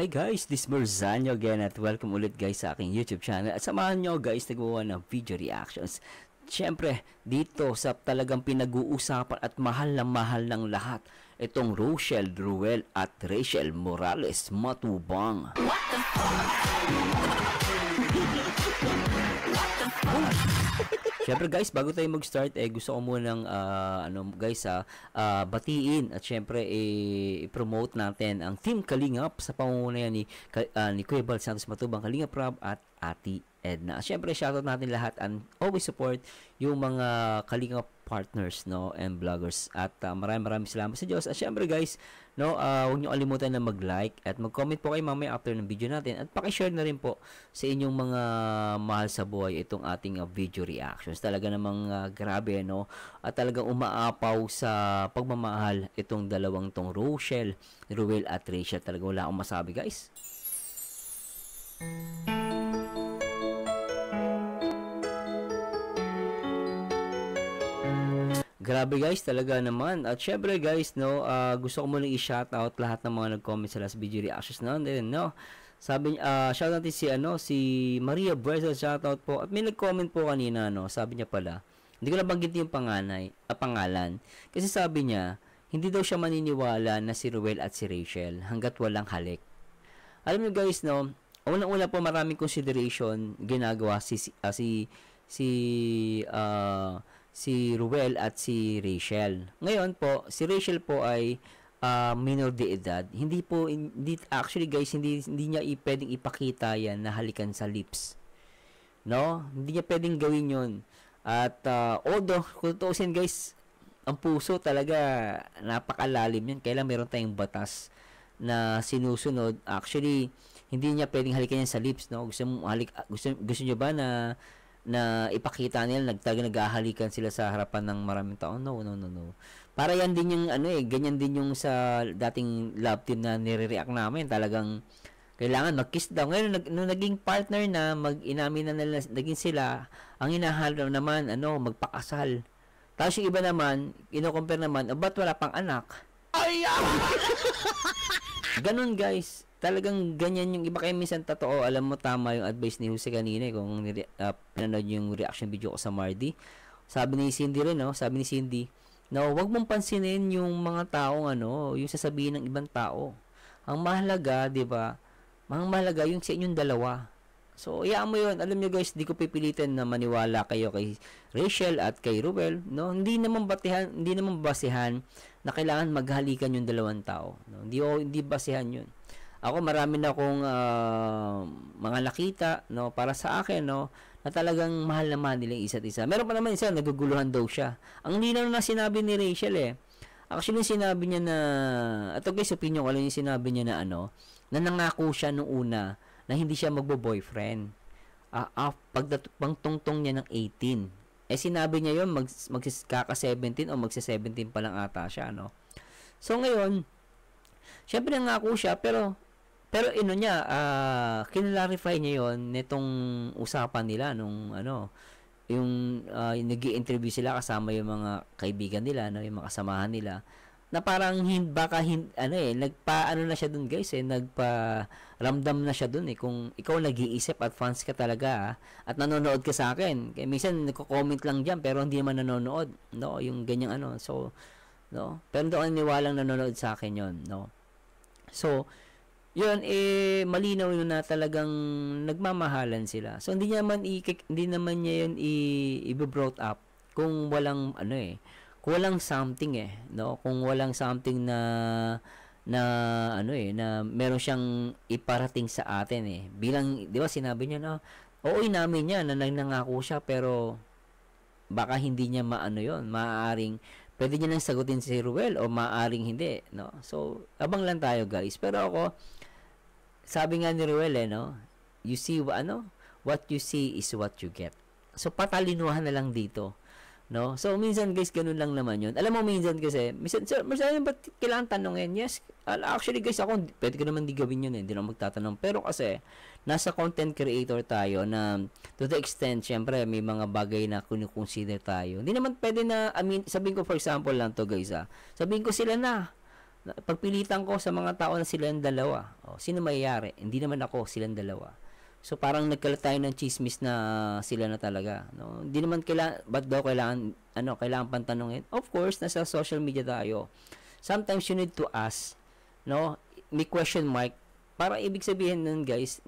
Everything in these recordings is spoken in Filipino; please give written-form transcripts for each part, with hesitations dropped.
Hi guys, this is Merzanyo again at welcome ulit guys sa aking YouTube channel. At samahan nyo guys, nagawa ng video reactions. Siyempre, dito sa talagang pinag-uusapan at mahal ng lahat, itong Rochelle Ruel at Rachel Morales Matubang. What the Siyempre guys, bago tayo mag-start, gusto ko munang batiin at siyempre i-promote natin ang Team Kalingap sa pamumuno ni Kuya Bal Santos Matubang, Kalingap Rob at Ate Edna. Siyempre, shoutout natin lahat and always support yung mga Kalingap partners, no, and vloggers. At maraming salamat sa Diyos. At siyempre guys, no, huwag niyo kalimutan na mag-like at mag-comment po kayo mamaya after ng video natin at paki-share na rin po sa inyong mga mahal sa buhay itong ating video reactions. Talaga namang grabe, no, at talagang umaapaw sa pagmamahal itong dalawang tong Rochelle Ruel at Rachel. Talaga wala akong masabi guys. Grabe guys, talaga naman. At syempre guys, no, gusto ko muna i-shoutout lahat ng mga nag-comment sa last video reactions natin, no. Sabi shout natin si Maria Breza, shoutout po. At may nag-comment po kanina, no. Sabi niya pala, hindi ko nabanggit yung pangalan. Kasi sabi niya, hindi daw siya maniniwala na si Ruel at si Rachel hangga't walang halik. Alam niyo guys, no, unang-una po maraming consideration ginagawa si Ruel at si Rachel. Ngayon po, si Rachel po ay minor de edad. Hindi actually guys, hindi niya pwedeng ipakita yan na halikan sa lips. No? Hindi niya pwedeng gawin yun. At although, kung tutusin guys, ang puso talaga napakalalim yan. Kailan meron tayong batas na sinusunod. Actually, hindi niya pwedeng halikan yan sa lips, no? Gusto niyo ba na ipakita nila naghahalikan sila sa harapan ng maraming tao? No. Para yan din yung ganyan din yung sa dating love team na nire-react namin. Talagang kailangan mag-kiss daw. Ngayon nung naging partner na, inamin na nila naging sila, ang hinahanap naman magpakasal. Tapos yung iba naman, ino-compare naman, ba't wala pang anak? Ay! Ganun guys. Talagang ganyan yung iba. Kaya minsan totoo, alam mo, tama yung advice ni Jose kanina kung pinanood yung reaction video ko sa Mardy. Sabi ni Cindy rin, no? Sabi ni Cindy, no, wag mong pansinin yung mga taong yung sasabihin ng ibang tao. Ang mahalaga, 'di ba? Ang mahalaga yung sa inyong dalawa. So, iyaan mo yun. Alam nyo guys, di ko pipilitin na maniwala kayo kay Rachel at kay Ruel, no? Hindi naman basihan na kailangan maghalikan yung dalawang tao, no? Hindi basihan yun. Ako marami na akong mga nakita, no, para sa akin, no, na talagang mahal naman nila isa't isa. Meron pa naman isa, naguguluhan daw siya. Ang linaw na sinabi ni Rachel Actually, sinabi niya na, ito guys, opinion ko lang yung sinabi niya na na nangako siya nung una na hindi siya magbo-boyfriend. Pagtungtong niya ng 18. Sinabi niya yun, magkaka-17 o magsa-17 pa lang ata siya, no. So, ngayon, syempre nangako siya, pero kinlarify niya yon nitong usapan nila nung yung nag-i-interview sila kasama yung mga kaibigan nila, no, yung mga kasamahan nila, na parang nagpa na siya dun guys, nagpa-ramdam na siya dun kung ikaw nag-iisip at fans ka talaga at nanonood ka sa akin. Kaya minsan nagko-comment lang diyan pero hindi naman nanonood, no, yung ganyang so, no, pero hindi ako naniwalang nanonood sa akin yon, no. So, yun, malinaw yun na talagang nagmamahalan sila. So, hindi naman niya yun i-brought up kung walang, kung walang something, no? Kung walang something na meron siyang iparating sa atin, Bilang, di ba, sinabi niya, no? Oo, inamin niya na nangako siya, pero baka hindi niya yun. Maaaring, pwede niya nang sagutin si Ruel o maaaring hindi, no? So, abang lang tayo guys. Pero ako, sabi nga ni Ruel, no? You see, what you see is what you get. So, patalinuhan na lang dito, no? So, minsan guys, ganun lang naman yun. Alam mo, minsan sir, ba't kailangan tanongin? Yes, actually guys, ako, pwede ko naman di gawin yun, hindi na magtatanong. Pero kasi, nasa content creator tayo na, to the extent, syempre, may mga bagay na kunikonsider tayo. Hindi naman pwede na, sabihin ko, for example lang to guys, sabihin ko sila na, Pagpilitan ko sa mga tao na silang dalawa. Sino mayayari? Hindi naman ako, silang dalawa. So parang nagkalat tayo ng chismis na sila na talaga, no? Hindi naman kailangan, ba't daw kailangan pantanungin? Of course, nasa social media tayo. Sometimes you need to ask, no? May question mark para ibig sabihin nun, guys,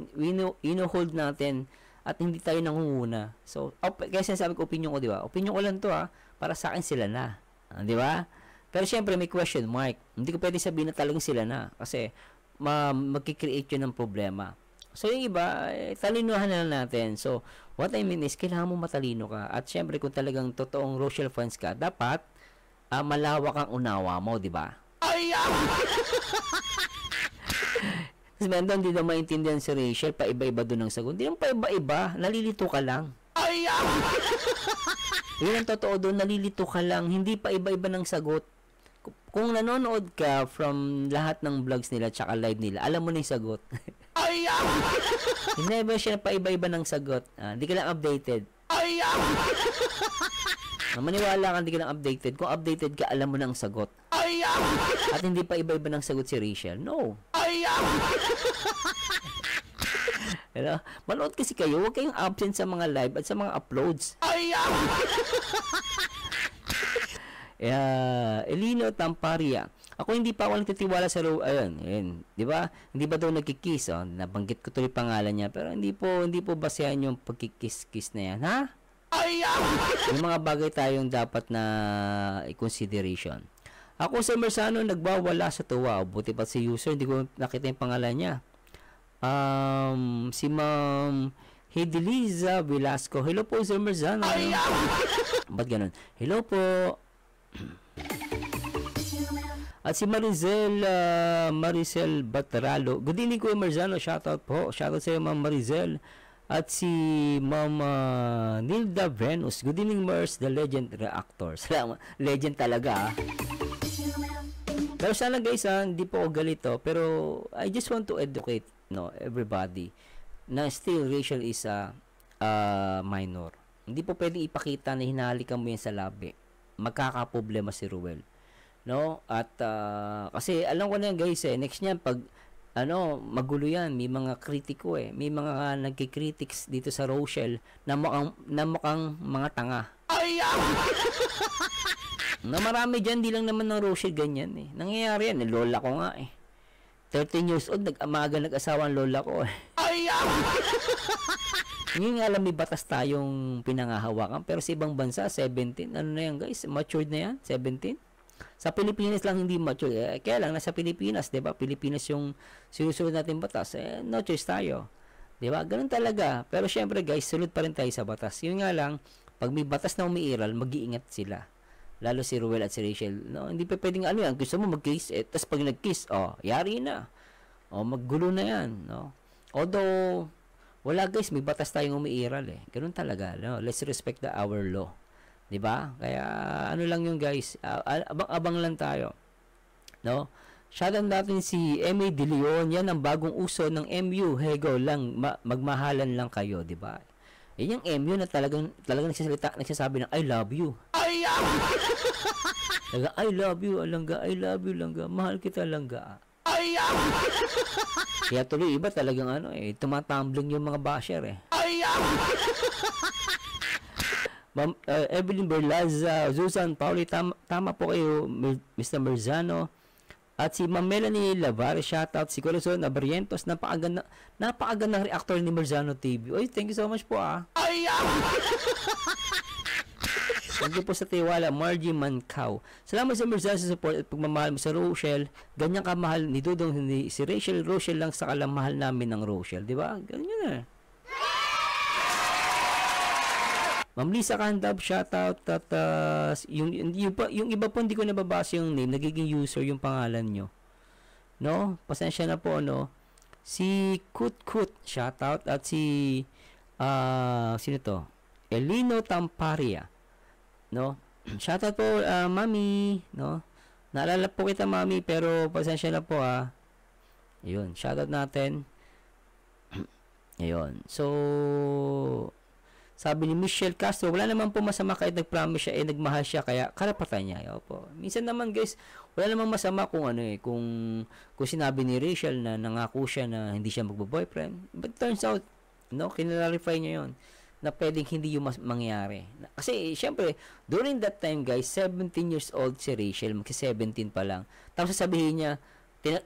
hold natin at hindi tayo nangunguna. So, kaya sinasabi ko opinion ko, di ba? Opinion ko lang to, para sa akin sila na. Di ba? Pero syempre may question mark. Hindi ko pwedeng sabihin na talagang sila na kasi magki-create yun ng problema. So, yung iba, talinuhan na natin. So, what I mean is, kailangan mo matalino ka. At syempre, kung talagang totoong Rochelle fans ka, dapat malawak ang unawa mo, di ba? Kasi meron hindi na maintindihan si Rachel, paiba-iba doon ang sagot. Hindi naman paiba-iba, nalilito ka lang. Yun ang totoo doon, nalilito ka lang, hindi pa iba-iba ng sagot. Kung nanonood ka from lahat ng vlogs nila tsaka live nila, alam mo na yung sagot. Hindi ba siya pa-iba-iba ng sagot? Hindi ka lang updated. Maniwala ka, hindi ka lang updated. Kung updated ka, alam mo na ang sagot. At hindi pa iba-iba ng sagot si Rachel. No. Manood kasi kayo, huwag kayong absent sa mga live at sa mga uploads. Elino Tamparia. Ako hindi pa ako nagtitiwala sa ayun, 'di ba? Hindi ba daw nagki-kiss, nabanggit ko tuloy pangalan niya, pero hindi po basehan yung pagki-kiss na yan, ha? Yung mga bagay tayong dapat na i-consideration. Ako sa Merzano nagbawala sa tuwa. Buti pa si user, hindi ko nakita yung pangalan niya. Si Ma'am Hedeliza Velasco. Hello po, Sir Merzano. Ba't ganun? Hello po. At si Maricel Bataralo. Good evening ko, Merzano. Shoutout po. Shoutout sa iyo, Ma'am Maricel. At si Ma'am Nilda Venus. Good evening, Mers, the legend reactor. Salamat. Legend talaga, Pero sana guys, hindi po ako galito. Pero I just want to educate everybody na still Rachel is a minor. Hindi po pwedeng ipakita na hinahalikan mo yan sa labi. Magkakaproblema si Ruel. No? At kasi alam ko na yan guys, next niyan pag magulo yan, may mga kritiko may mga nagki-critics dito sa Rochelle na mukhang mga tanga. Na marami dyan, di lang naman ng Rochelle ganyan Nangyayari yan, lola ko nga 13 years old, nag-asawa ang lola ko Ngayon nga alam, may batas tayong pinangahawakan, pero sa ibang bansa, 17, ano na yan guys, matured na yan, 17. Sa Pilipinas lang hindi mature. Kaya lang, nasa Pilipinas, di ba? Pilipinas yung sinusunod natin batas. No choice tayo. Di ba? Ganun talaga. Pero syempre guys, sunod pa rin tayo sa batas. Yun nga lang, pag may batas na umiiral, mag-iingat sila. Lalo si Ruel at si Rachel. No, hindi pa pwedeng yan. Gusto mo mag-kiss, tapos pag nag-kiss, yari na. Maggulo na yan. No? Although, wala guys, may batas tayong umiiral Ganun talaga. No? Let's respect our law. 'Di ba? Kaya ano lang yung guys, abang-abang lang tayo. No? Shoutout natin si MA De Leon, yan ang bagong uso ng MU. Hego lang, magmahalan lang kayo, 'di ba? Yan yung MU na talagang nagsasabi ng I love you. I love you, Langga. I love you, Langga. Mahal kita, Langga. Kaya tuloy iba talagang tumatumbling yung mga basher Ma'am Evelyn Berlaza, Susan Pauli, tama po kayo, Mr. Merzano. At si Ma'am Melanie Lavares, shoutout. Si Corazon Abrientos, napakagandang reactor ni Merzano TV. Oy, thank you so much po Thank you po sa tiwala, Margie Mancao. Salamat sa Merzano sa support at pagmamahal mo sa Rochelle. Ganyan kamahal ni Dudong, hindi si Rachel. Rochelle lang sa kalamahal namin ng Rochelle, di ba? Ganyan Ma'am Lisa Candab, shoutout. At yung iba po hindi ko nababasa yung name, nagiging user yung pangalan nyo. No? Pasensya na po, Si Kut, shoutout. At si sino to? Elino Tamparia. No? Shoutout po, Mami, no? Naalala po kita, Mami, pero pasensya na po, Ayun, shoutout natin. Ayun. So, Sabi ni Michelle Castro, wala naman po masama kahit nag-promise siya, nagmahal siya, kaya karapatan niya. Opo. Minsan naman guys, wala namang masama kung kung sinabi ni Rachel na nangako siya na hindi siya magbo-boyfriend. But turns out, kinlarify niya yon na pwedeng hindi yung mangyari. Kasi, syempre, during that time guys, 17 years old si Rachel, magsi-17 pa lang. Tapos sasabihin niya,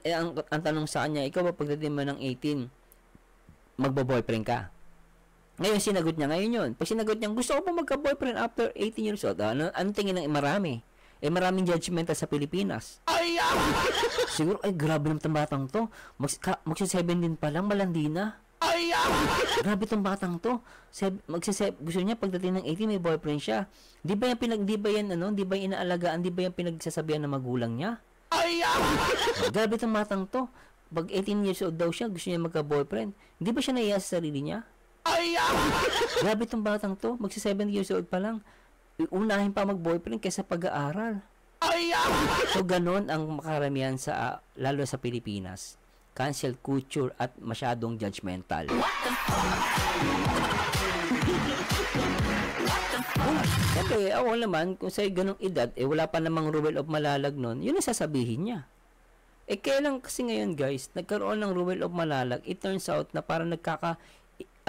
ang tanong sa kanya, ikaw ba pagdating mo ng 18, magbo-boyfriend ka? Ngayon, sinagot niya ngayon yun. Pag sinagot niya, gusto ko pa magka-boyfriend after 18 years old. Anong tingin ng marami? Maraming judgmental sa Pilipinas. Siguro, grabe naman itong batang to. Magsa-17 pa lang, malandi na. Grabe itong batang to. Gusto niya, pagdating ng 18, may boyfriend siya. Di ba yan inaalagaan? Di ba yan pinagsasabihan ng magulang niya? Grabe itong batang to. Pag 18 years old daw siya, gusto niya magka-boyfriend. Hindi ba siya naiya sa sarili niya? Grabe itong batang to, magsi-7 years old pa lang, unahin pa mag-boyfriend kaysa pag-aaral. So ganon ang makaramihan lalo sa Pilipinas, cancel culture at masyadong judgmental. Siyempre, ako naman, kung sa'yo ganong edad, wala pa namang Ruel of Malalag nun, yun ang sasabihin niya. Kailan kasi ngayon guys, nagkaroon ng Ruel of Malalag, it turns out na parang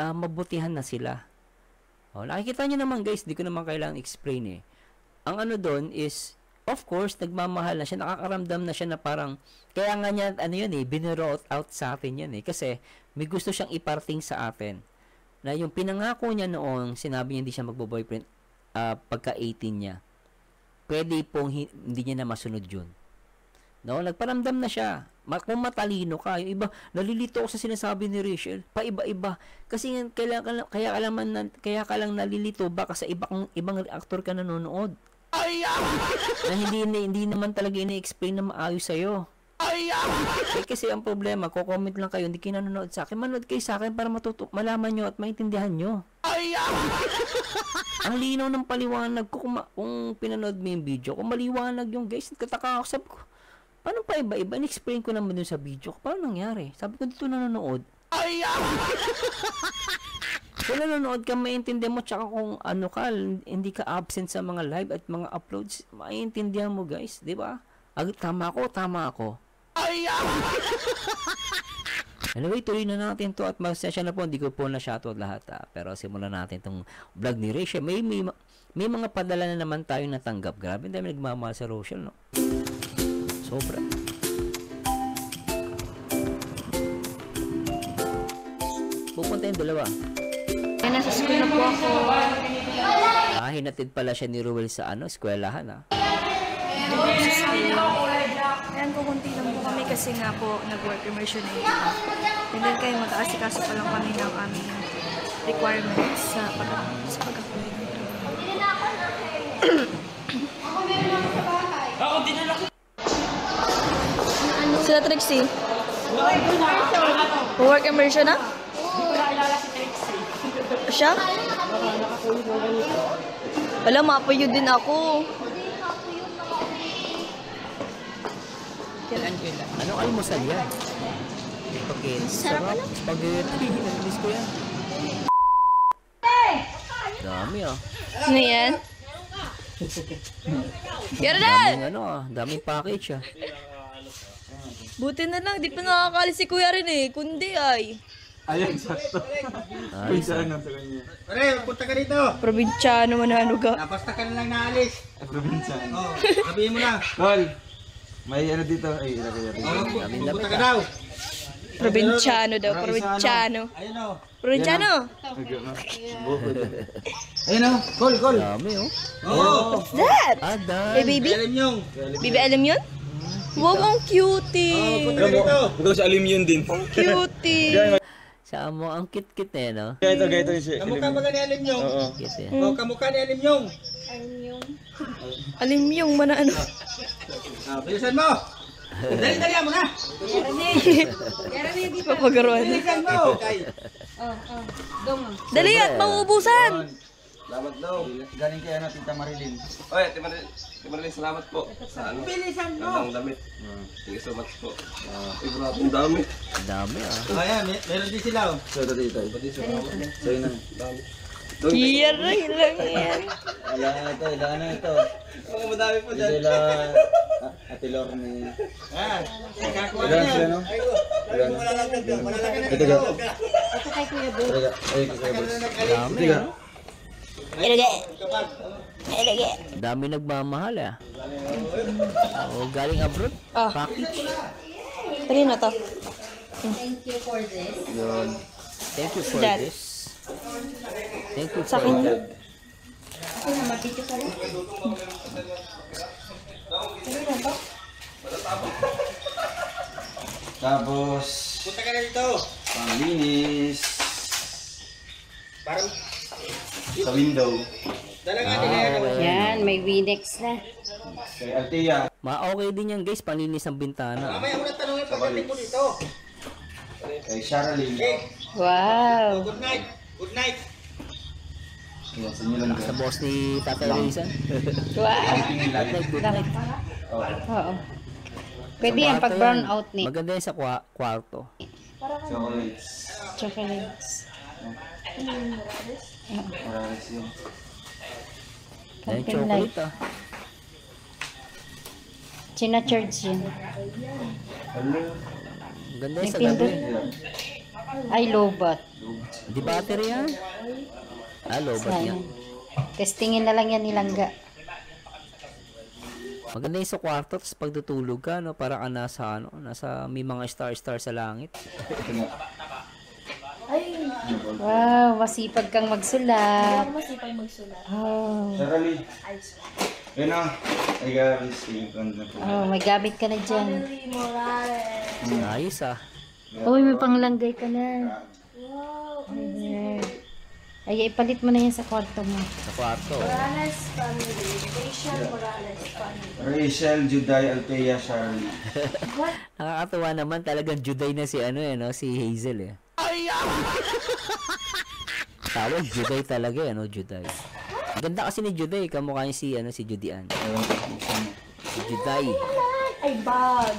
mabutihan na sila. Nakikita nyo naman guys, di ko naman kailangan explain Ang doon is, of course, nagmamahal na siya, nakakaramdam na siya na parang, kaya nga niya, biniro out sa atin yan Kasi, may gusto siyang iparting sa atin. Na yung pinangako niya noong, sinabi niya hindi siya magbo-boyfriend, pagka 18 niya, pwede pong hindi niya na masunod yun. Nagparamdam na siya. Kung matalino ka, yung iba, nalilito ako sa sinasabi ni Rachel, paiba-iba. Kasi kaya ka lang nalilito baka sa ibang aktor ka nanonood. Na hindi naman talaga ini-explain na maayos sa'yo. Kasi ang problema, comment lang kayo, hindi kayo nanonood sa akin. Manood kayo sa akin para malaman nyo at maintindihan nyo. Ang linaw ng paliwanag ko kung pinanood mo yung video. Kung maliwanag yung guys, kataka ako, sabi ko, paano pa iba-iba? In-explain ko naman dun sa video. Paano nangyari? Sabi ko dito nanonood. Kung nanonood ka, maintindihan mo. Tsaka kung hindi ka absent sa mga live at mga uploads, maintindihan mo guys. Diba? Tama ako. Anyway, tuloy na natin to at magsasya na po. Hindi ko po na shoutout lahat. Pero simulan natin tong vlog ni Rachel. May mga padala na naman tayong natanggap. Grabe, dami nagmamahal sa Rachel, no? Sobra. Pupunta yung dalawa. Nasa school na po ako. Hinatid pala siya ni Ruel sa eskwelahan Ayan po, kunti lang po kami kasi nga po nag-work immersion na yun. And then kayo mag-aasikaso pa lang kami ng aming requirements sa pag-apply ng trabaho. Sila Trixie. Work immersion na? Siya? Wala, mapayo din ako. Anong almusal yan? Sarap. Spaghetti. Namiss ko yan. Dami Ano yan? Yardan! Daming package Buti na lang, di pa nakakali si Kuya rin kundi ay. Ayan, sakto. Pinsan lang sa kanya. Pare, punta ka dito. Probinsyano manano ka. Basta ka na lang naalis. Probinsan. Sabihin mo na. Call. May dito. Ay, ilagay natin. Punta ka daw. Probinsyano daw, probinsyano. Ayun o. Probinsyano? Ayun o. Call. Dami Oo. What's that? Dami. Hey, baby? Alam yung. Baby, alam yun? Wow, ang cutie! Punta ka dito. Ito sa alim yun din. Ang cutie! Sa mo, ang cute-cute no? Gaito siya. Kamukha ba ni Alim yung? Cute Kamukha ni Alim yung. Alim yung manano. Bilisan mo. Dali mo na. Papagaruan. Bilisan mo. Dali at mauubusan! Salamat daw. Galing kay Tita Marilyn. Oy, Tita Marilyn, salamat po sa Bilisan mo. ang damit. Thank you so much po. Ang dami. Dami Ayan, meron din sila. So, ito dito. Sa'yo na. Yaray lang yan. Ilan na ito. Mga madami po dyan. Sila, Ate Lorne. Ah, kakakuha Ilan niya. sila, no? Ilan na? Malalagdag ka, malalagdag ka. Ito ka. Ito kay Kuya Bo. Ito ka. Ay, kaya boss. Dami, Ito ka. Ilagay. Ilagay. Dami nagmamahal ah. Oh, galing abroad. Oh, Package. pwede na to. Yun. Thank you for Dad. this. Thank you Sa for akin that. Tapos, Punta ka na dito. panglinis. Parang Sa window. dalaga nila. Okay. Yan, may Winex na. Kay Althea. Ma-okay din yan guys, paninis ng bintana. Mamaya mo na tanongin pagdating mo dito. Kay Charlene. Wow. Good night. Good night. Yan, sa inyo lang Sa din. boss ni Tatay Rizan. Wow. Tingin lang. Good night. Oo. Oo. Pwede Sa yan kwarto pag brown yan. out ni. Maganda yan sa kwarto. Chocolates. Chocolates. Morales yun. Yan, Camping chocolate light. ah. China-charge yun. Hello. Ganda May yan sa pindot. gabi. Ay, lobat. Di battery yan? Ah, lobat yan. Sayang. Testingin na lang yan nilangga. Maganda yung sa kwarto, tapos pagtutulog ka, no, para ka nasa, ano, nasa may mga star-star sa langit. Ito na. Wow, masipag kang magsulat. Masipag magsulat. Oh, Charlie. Yun na. Ay, guys. Tingin na po. oh may gamit ka na dyan. Morales. Ayos ah. Uy, may panglanggay ka na. Ayan. Ay, ipalit mo na yan sa kwarto mo. Sa kwarto. Morales family. Rachel Morales family. Rachel, Juday, Althea, Charlie. Nakakatuwa naman, talagang Juday na si ano eh, no? Si Hazel eh. Tawag Juday talaga eh, no? Juday. Ang ganda kasi ni Juday, kamukha niya si, ano, si Judian. Ewan ko kung saan. Si Juday. Ay, bag.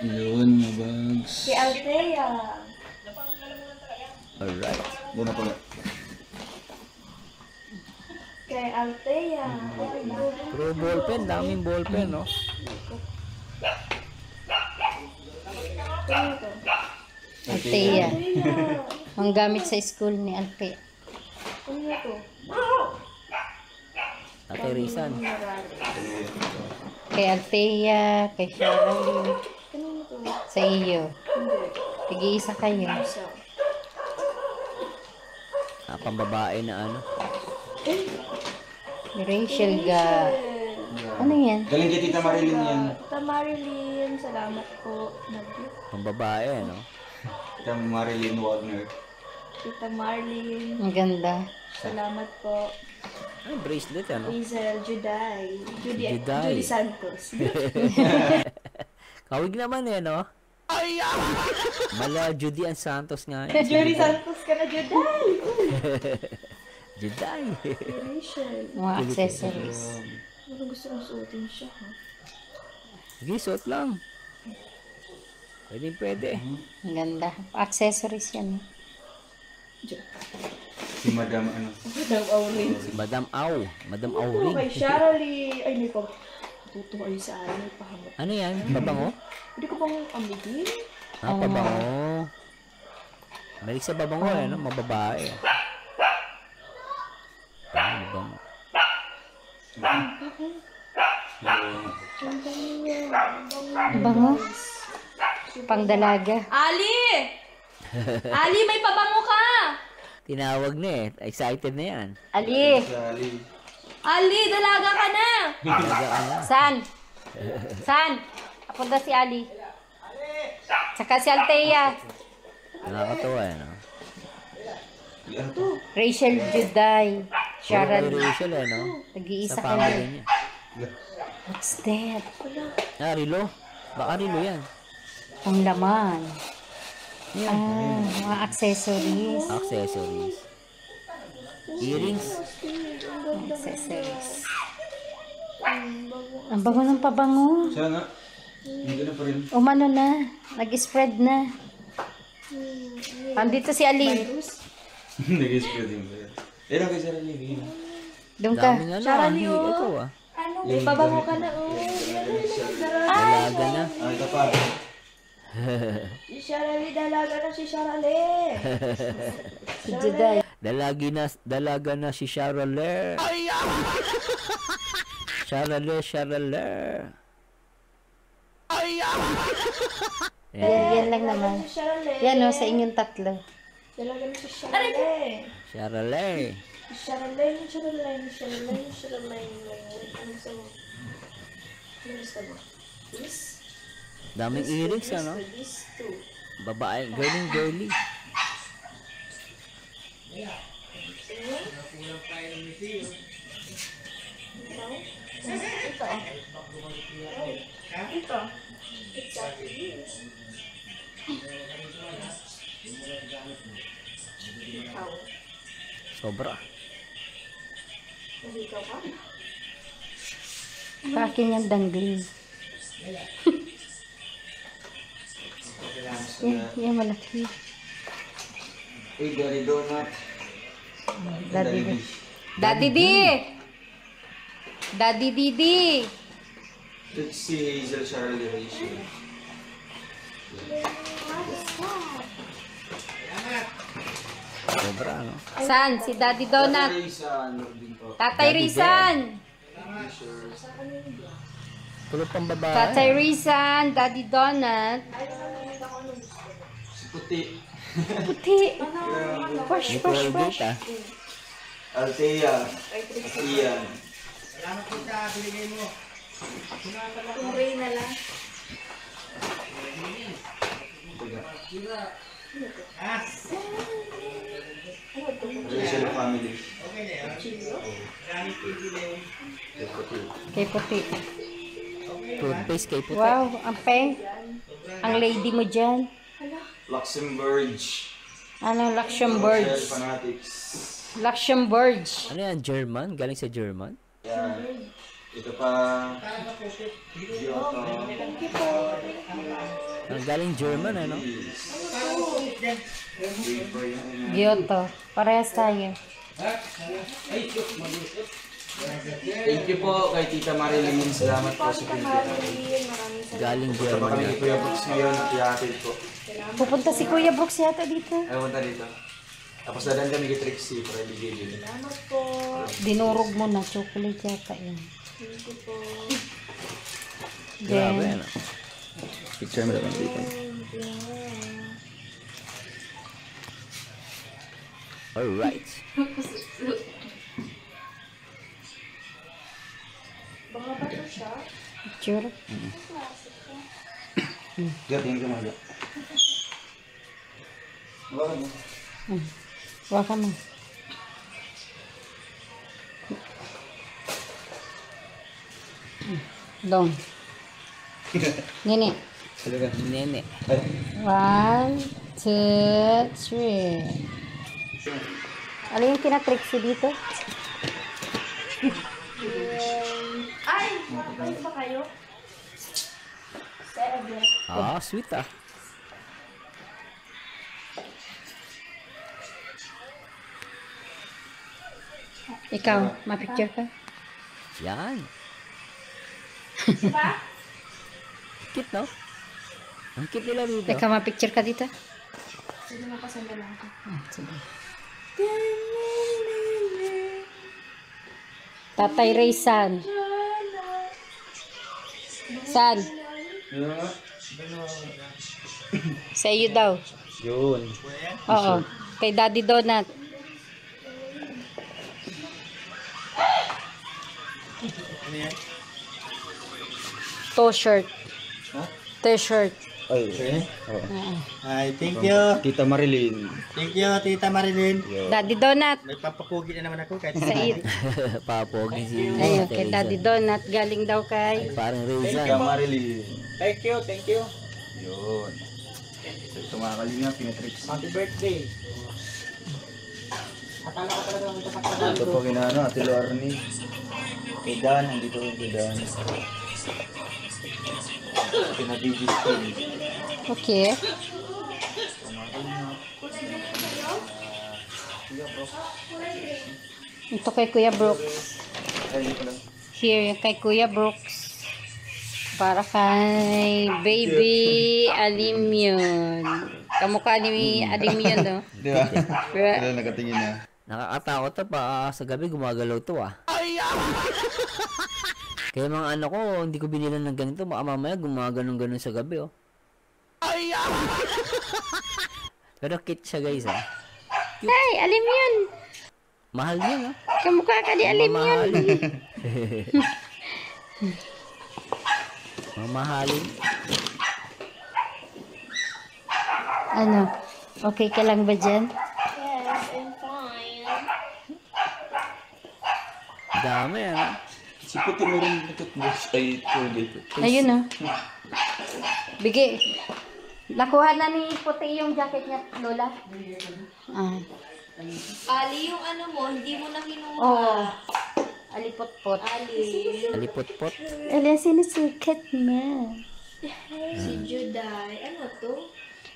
Yun, mga bags. Kay Althea. Alright. Yan na pala. Kay Althea. Ay, bag. Pro ballpen, daming ballpen, no? Ano to? Althea. Ang gamit sa school ni Althea. Ano to? Tatay Rizan. Morales. Kay Althea, kay Charlie, Ano to? sa iyo. Tig-iisa kayo. Isa. Ah, pambabae na ano. Ni Rachel ga. Ano yan? Galing kay Tita Marilyn yan. Tita Marilyn, salamat po. Pambabae, no? Tita Marilyn Wagner. Tita Marlene, Ang ganda. salamat po. Ay, bracelet, ano? Hazel, Juday. Juday. Judy Santos. Kawig naman eh, no? Mala Judy and Santos nga. eh. Judy Santos ka na, Juday. Juday. Rachel. Mga accessories. Ano gusto mong suotin siya, ha? Sige, suot lang. Pwede. Ang ganda. Accessories yan. Si Madam ano. Madam Aurin. Si Madam Au. Madam Ito Auring. kay Charlie. Ay, may pag... Tutuwa yun sa akin. May pahamot. Ano yan? Babango? Hindi ko bang amigin? Ah, pabango. Balik sa babango eh, no? Mababae. Ah, mabango. Bango. Pangdalaga. Ali! Ali, may pabango ka! Tinawag na eh. Excited na yan. Ali! Charlie. Ali, dalaga ka na! Talaga ka na. San? San? Apunta si Ali. Saka si Althea. Nakakatawa eh, no? Ano to? Rachel, Juday, Kay Sharon. Rachel eh, no? Nag-iisa Sa family kayo. niya. What's that? Ah, Rilo. Baka Rilo yan. Ang laman. Ah, mga accessories. Accessories. Earrings. Accessories. Ang bango ng pabango. Sana. Hindi na pa rin. Umano na. Nag-spread na. Andito si Ali. Nag-spread yung ba yan? Ilan kayo sa Lily? Doon ka. Dami nga lang. Ikaw ah. May pabango ka na, oh. Dalaga na. Ito pa. Si Sharali, dalaga na si Sharali. Si Juday. Dalaga na si Charole. Charole. Yan lang naman. Si Sharali. Yan o, sa inyong tatlo. Dalaga na si Sharali. Charole. Sharali. Ano gusto mo? Ano gusto mo? This? Daming lyrics ano? This two. Babae, girly. Ito. Exactly. Ikaw. Sobra. Ikaw ka? Kakin yung dangling. Yan malaki. Daddy Donut. Daddy D! Daddy Didi! Si Hazel, Charlie, Rachel. Sobra ano? San? Si Daddy Donut. Sa Nordin po. Tatay Rizan! Tulog pang babae. Tatay Rizan, Daddy Donut. Si Puti. Puti. Push. Colgate ah. Althea. Ian. Kumbay na lang. Rachel family. Kay Puti. Toothpaste kay puti. Wow, ang peng. Ang lady mo dyan. Luxembourg. Ano, Royal Luxembourg. Fanatics. Luxembourg. Ano yan? German? Galing sa German? Yan. Ito pa. Giotto. Galing German ano? Wafer yan. Giotto. Parehas tayo. Thank you po kay Tita Marilyn. Salamat po sa pinigyan. Galing Ito pa German kami yan. ni Kuya Brooks ngayon at ihatid po. Pupunta si Kuya Brooks yata dito. Ay, punta dito. Tapos dadan kami kay Trixie para ibigay din. Dinurog mo na. Chocolate yata yun. Grabe Then, ano? Picture mo naman dito. Alright. picture. Gating ka mga. Bakit mo? Waka mo. Dong. Nini. Nene. 1, 2, 3. Ano yung kina-Trixie dito? Ay! Makakain ba kayo? Ah, sweet ah. Ikaw, ma-picture ka? Yan. Cute no? Ang cute nila dito. Ikaw, ma-picture ka dito? Sige, mapasanda lang ako. Sige. Tatay Ray San. San? Sa iyo daw. Yun. Oo. Kay Daddy Donut. T-shirt. T-shirt. Ay, okay. Ay, thank you. Tita Marilyn. Thank you, Tita Marilyn. Daddy Donut. May papakugi na naman ako kahit Sa iyo. Papogi si Ayun, kay Daddy Donut. Galing daw kay... Parang Tita Rizan. Marilyn. Thank you, thank you. Yun. Ito mga kalinga, pinatrix. Happy birthday. Akala ko talaga ang tapos Ito po ginano, Ate Lorne. Kay Dan, andito yung kay Dan. Pinabigis ko. Okay. Sige po. Ito kay Kuya Brooks. Here, yung kay Kuya Brooks. Para kay Baby Alim yun. Kamukha ni Alim yun, no? Di ba? Pero, Kailan nakatingin na. Nakakatakot to pa sa gabi gumagalaw to Kaya mga anak ko, hindi ko binilan ng ganito. Baka mamaya gumaganon-ganon sa gabi, oh. Pero cute siya, guys, ah. ay, Alim yun. Mahal yun, ah. Kamukha ka ni Alim yun. Mamahalin. Mamahalin. Ano? Okay ka lang ba dyan? Yes, I'm fine. Dami, ah. Si Puti mo rin toothbrush ay Colgate. Ayun, oh. Bigay. Nakuha na ni Puti yung jacket niya, Lola. Ah. Ali, yung ano mo, hindi mo na kinuha. Oo. Alipot-pot. Ali. Alipot-pot. Alam, sinusukat na. Si Juday. Ano to?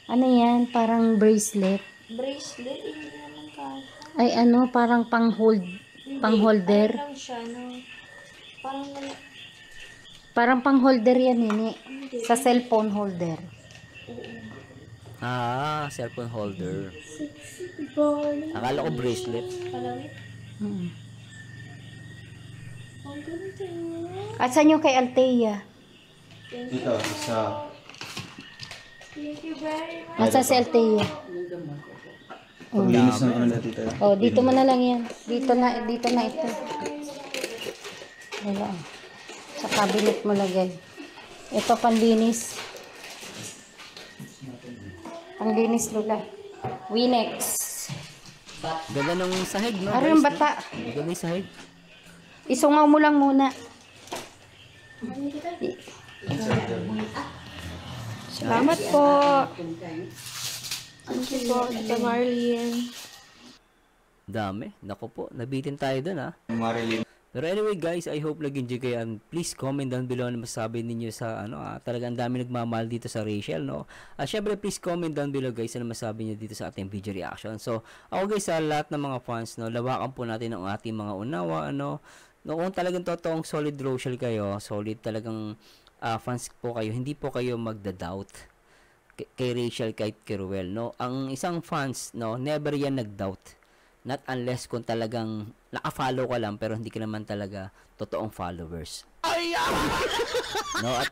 Ano yan? Parang bracelet. Bracelet? Hindi naman ka. Ay, ano? Parang pang-holder. Ano lang siya, no? Parang Parang pang-holder yan, Nini. Sa cellphone holder. Ah, cellphone holder. ball. Akala ko bracelet. Palawit. Mm. Ang ganda. At saan yung kay Althea? Dito, sa... Thank you very much. Nasa si Althea. Paglinis ng ano na dito. Oh, dito mo na lang yan. Dito na ito. Wala. Sa cabinet mo lagay. Ito panlinis. Panlinis, Lola. Winex. Ganda ng sahig, no? Ano yung guys, bata? no? Ganda yung sahig. Isungaw mo lang muna. Salamat po. Thank you po, Tita Marlene. Dami. Naku po, nabitin tayo dun, ha? Marilyn. Pero anyway guys, I hope nag-enjoy kayo and please comment down below na masasabi ninyo sa talagang dami nagmamahal dito sa Rachel, no? At syempre please comment down below guys ano masasabi niyo dito sa ating video reaction. So, ako guys sa lahat ng mga fans, no, lawakan po natin ang ating mga unawa, no? No, kung talagang totoong solid Rachel kayo, solid talagang fans po kayo, hindi po kayo magda-doubt kay Rachel kahit kay Ruel, no? Ang isang fans, no, never yan nag-doubt. Not unless kung talagang naka-follow ka lang pero hindi ka naman talaga totoong followers. No, at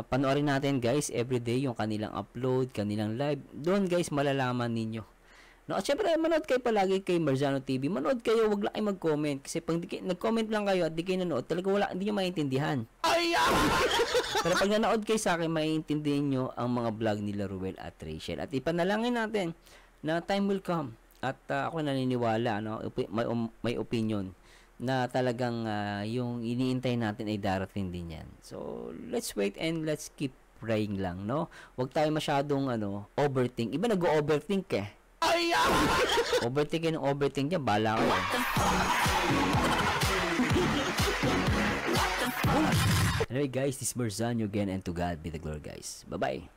panoorin natin guys everyday yung kanilang upload, kanilang live. Doon guys malalaman ninyo. No, at syempre manood kayo palagi kay Marzano TV. Manood kayo, wag lang kayo mag-comment kasi pag nag-comment lang kayo at di kayo nanood, talaga hindi niyo maintindihan. Pero pag nanood kayo sa akin, maiintindihan niyo ang mga vlog nila Ruel at Rachel. At ipanalangin natin na time will come. At ako naniniwala, no, may opinion na talagang yung iniintay natin ay darating din yan. So, let's wait and let's keep praying lang, no? Huwag tayo masyadong overthink. Iba nag-overthink eh. Overthink ng overthink niya, bala ko. Anyway guys, this is Marzano again and to God be the glory guys. Bye-bye.